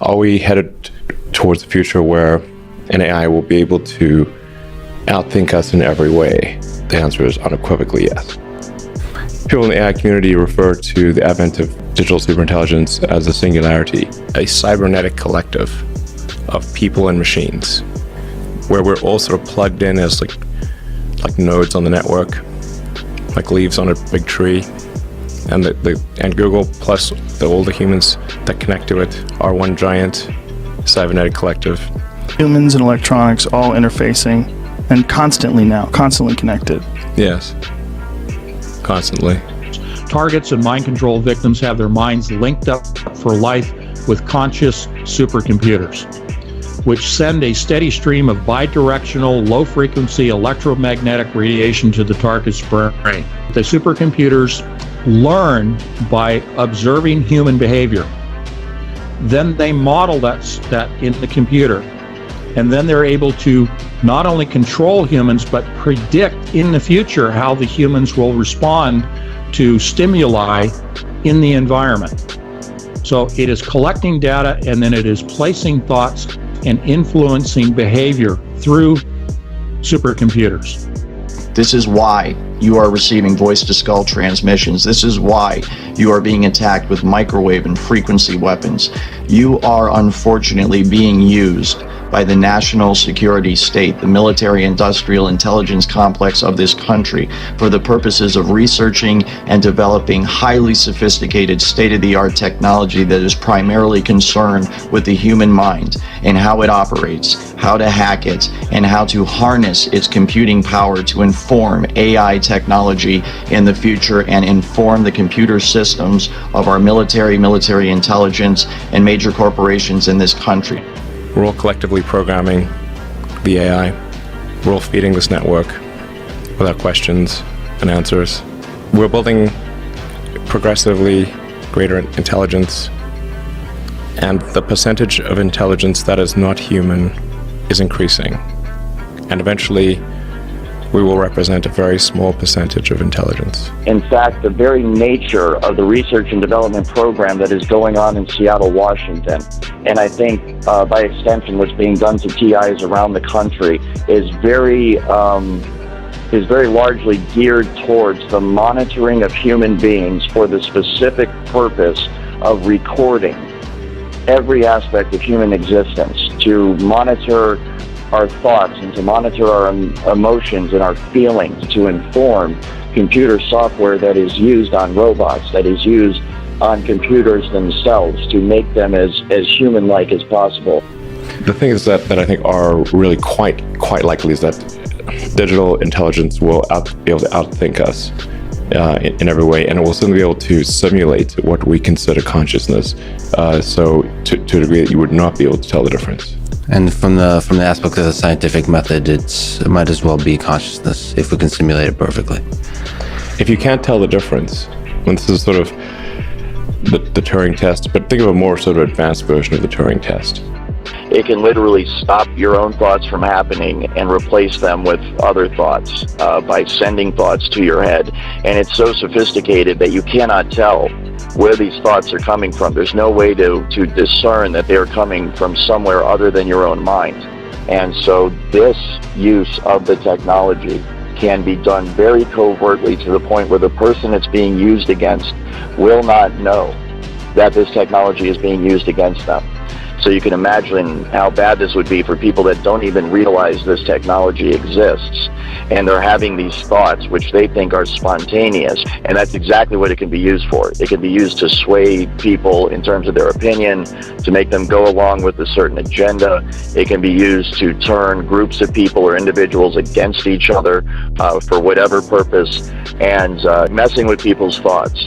Are we headed towards the future where an AI will be able to outthink us in every way? The answer is unequivocally yes. People in the AI community refer to the advent of digital superintelligence as a singularity, a cybernetic collective of people and machines, where we're all sort of plugged in as like nodes on the network, like leaves on a big tree, and and Google plus all the humans that connect to it are one giant cybernetic collective. Humans and electronics all interfacing, and constantly connected. Yes, constantly. Targets and mind control victims have their minds linked up for life with conscious supercomputers, which send a steady stream of bidirectional, low-frequency electromagnetic radiation to the target's brain. The supercomputers learn by observing human behavior. Then they model that in the computer. And then they're able to not only control humans, but predict in the future how the humans will respond to stimuli in the environment. So it is collecting data, and then it is placing thoughts and influencing behavior through supercomputers. This is why you are receiving voice-to-skull transmissions. This is why you are being attacked with microwave and frequency weapons. You are unfortunately being used by the national security state, the military-industrial intelligence complex of this country, for the purposes of researching and developing highly sophisticated state-of-the-art technology that is primarily concerned with the human mind and how it operates, how to hack it, and how to harness its computing power to inform AI technology in the future and inform the computer systems of our military intelligence, and major corporations in this country. We're all collectively programming the AI. We're all feeding this network without questions and answers. We're building progressively greater intelligence, and the percentage of intelligence that is not human is increasing. And eventually, we will represent a very small percentage of intelligence. In fact, the very nature of the research and development program that is going on in Seattle, Washington, and I think by extension what's being done to TIs around the country, is very largely geared towards the monitoring of human beings for the specific purpose of recording every aspect of human existence, to monitor our thoughts and to monitor our emotions and our feelings, to inform computer software that is used on robots, that is used on computers themselves, to make them as human-like as possible. The thing is that I think are really quite likely is that digital intelligence will be able to outthink us in every way, and it will certainly be able to simulate what we consider consciousness, so to a degree that you would not be able to tell the difference. And from the aspect of the scientific method, it might as well be consciousness if we can simulate it perfectly. If you can't tell the difference, and this is sort of the Turing test, but think of a more sort of advanced version of the Turing test. It can literally stop your own thoughts from happening and replace them with other thoughts by sending thoughts to your head. And it's so sophisticated that you cannot tell where these thoughts are coming from. There's no way to discern that they're coming from somewhere other than your own mind. And so this use of the technology can be done very covertly, to the point where the person it's being used against will not know that this technology is being used against them. So you can imagine how bad this would be for people that don't even realize this technology exists, and they're having these thoughts which they think are spontaneous, and that's exactly what it can be used for. It can be used to sway people in terms of their opinion, to make them go along with a certain agenda. It can be used to turn groups of people or individuals against each other for whatever purpose, and messing with people's thoughts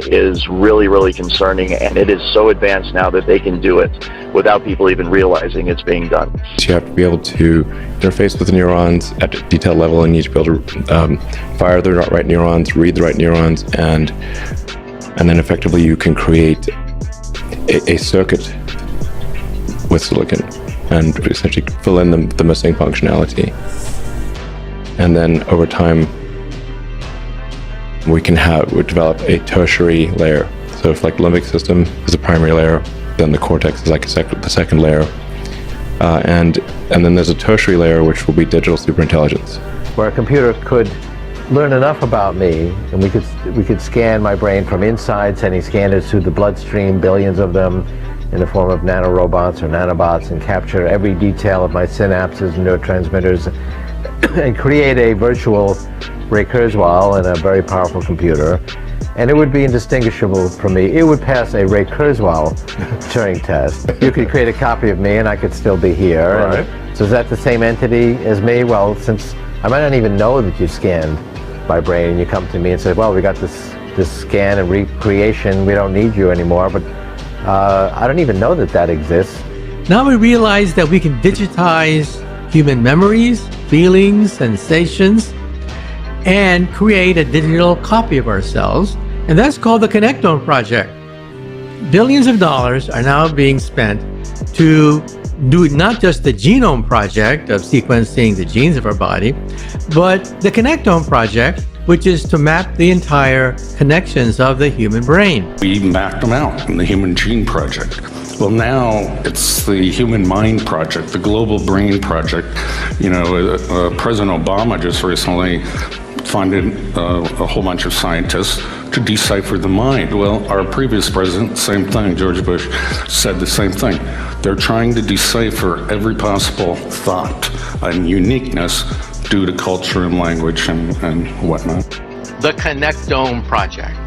is really, really concerning, and it is so advanced now that they can do it without people even realizing it's being done. You have to be able to interface with the neurons at a detailed level, and you need to be able to fire the right neurons, read the right neurons, and then effectively you can create a circuit with silicon and essentially fill in the missing functionality. And then over time, we develop a tertiary layer. So if like limbic system is a primary layer, Then the cortex is like the second layer. And then there's a tertiary layer, which will be digital superintelligence. Where a computer could learn enough about me, and we could scan my brain from inside, sending scanners through the bloodstream, billions of them, in the form of nanorobots or nanobots, and capture every detail of my synapses and neurotransmitters, and create a virtual Ray Kurzweil in a very powerful computer. And it would be indistinguishable from me. It would pass a Ray Kurzweil Turing test. You could create a copy of me and I could still be here. Right. So is that the same entity as me? Well, since I might not even know that you scanned my brain, and you come to me and say, well, we got this scan and recreation, we don't need you anymore, but I don't even know that exists. Now we realize that we can digitize human memories, feelings, sensations, and create a digital copy of ourselves, and that's called the Connectome Project. Billions of dollars are now being spent to do not just the Genome Project of sequencing the genes of our body, but the Connectome Project, which is to map the entire connections of the human brain. We mapped them out in the Human Gene Project. Well, now it's the Human Mind Project, the Global Brain Project. You know, President Obama just recently funded a whole bunch of scientists to decipher the mind. Well, our previous president, same thing, George Bush, said the same thing. They're trying to decipher every possible thought and uniqueness due to culture and language and whatnot. The Connectome Project,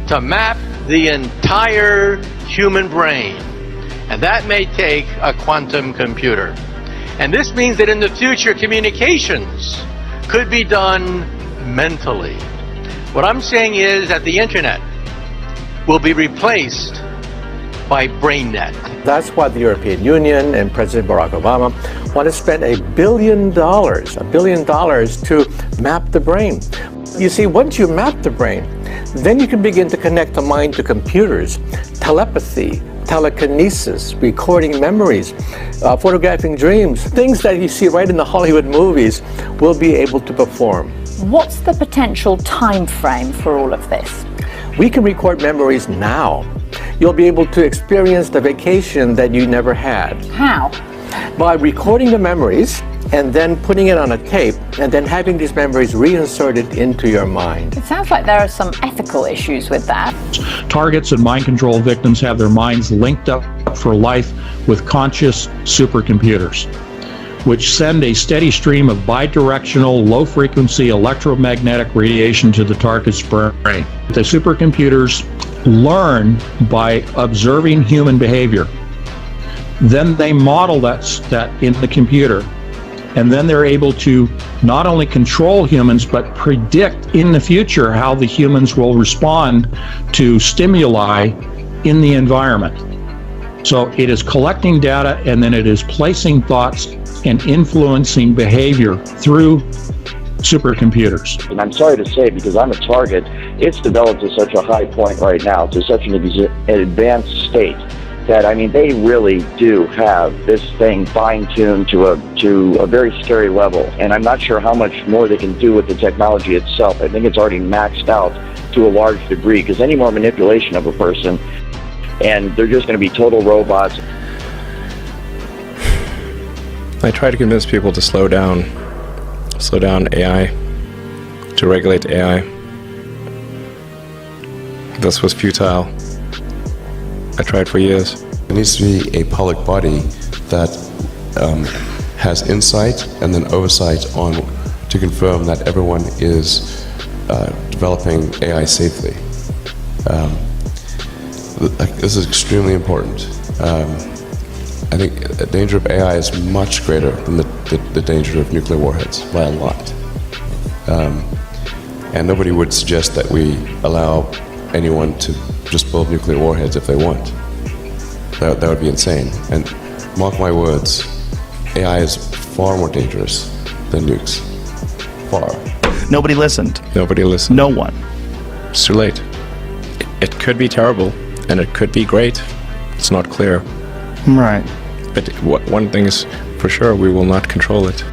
to map the entire human brain. And that may take a quantum computer. And this means that in the future, communications could be done mentally. What I'm saying is that the internet will be replaced by BrainNet. That's why the European Union and President Barack Obama want to spend $1 billion to map the brain. You see, once you map the brain, then you can begin to connect the mind to computers, telepathy, telekinesis, recording memories, photographing dreams, things that you see right in the Hollywood movies will be able to perform. What's the potential time frame for all of this? We can record memories now. You'll be able to experience the vacation that you never had. How? By recording the memories and then putting it on a tape and then having these memories reinserted into your mind. It sounds like there are some ethical issues with that. Targets and mind control victims have their minds linked up for life with conscious supercomputers, which send a steady stream of bidirectional, low-frequency electromagnetic radiation to the target's brain. The supercomputers learn by observing human behavior. Then they model that in the computer, and then they're able to not only control humans, but predict in the future how the humans will respond to stimuli in the environment. So it is collecting data, and then it is placing thoughts and influencing behavior through supercomputers. And I'm sorry to say, because I'm a target, it's developed to such a high point right now, to such an advanced state, that, I mean, they really do have this thing fine-tuned to a very scary level. And I'm not sure how much more they can do with the technology itself. I think it's already maxed out to a large degree, because any more manipulation of a person, and they're just going to be total robots. I try to convince people to slow down AI, to regulate AI. This was futile. I tried for years. There needs to be a public body that has insight and then oversight to confirm that everyone is developing AI safely. This is extremely important. I think the danger of AI is much greater than the danger of nuclear warheads by a lot. And nobody would suggest that we allow anyone to just build nuclear warheads if they want. That would be insane. And mark my words, AI is far more dangerous than nukes. Far. Nobody listened. Nobody listened. No one. It's too late. It could be terrible, and it could be great. It's not clear. Right. But one thing is for sure, we will not control it.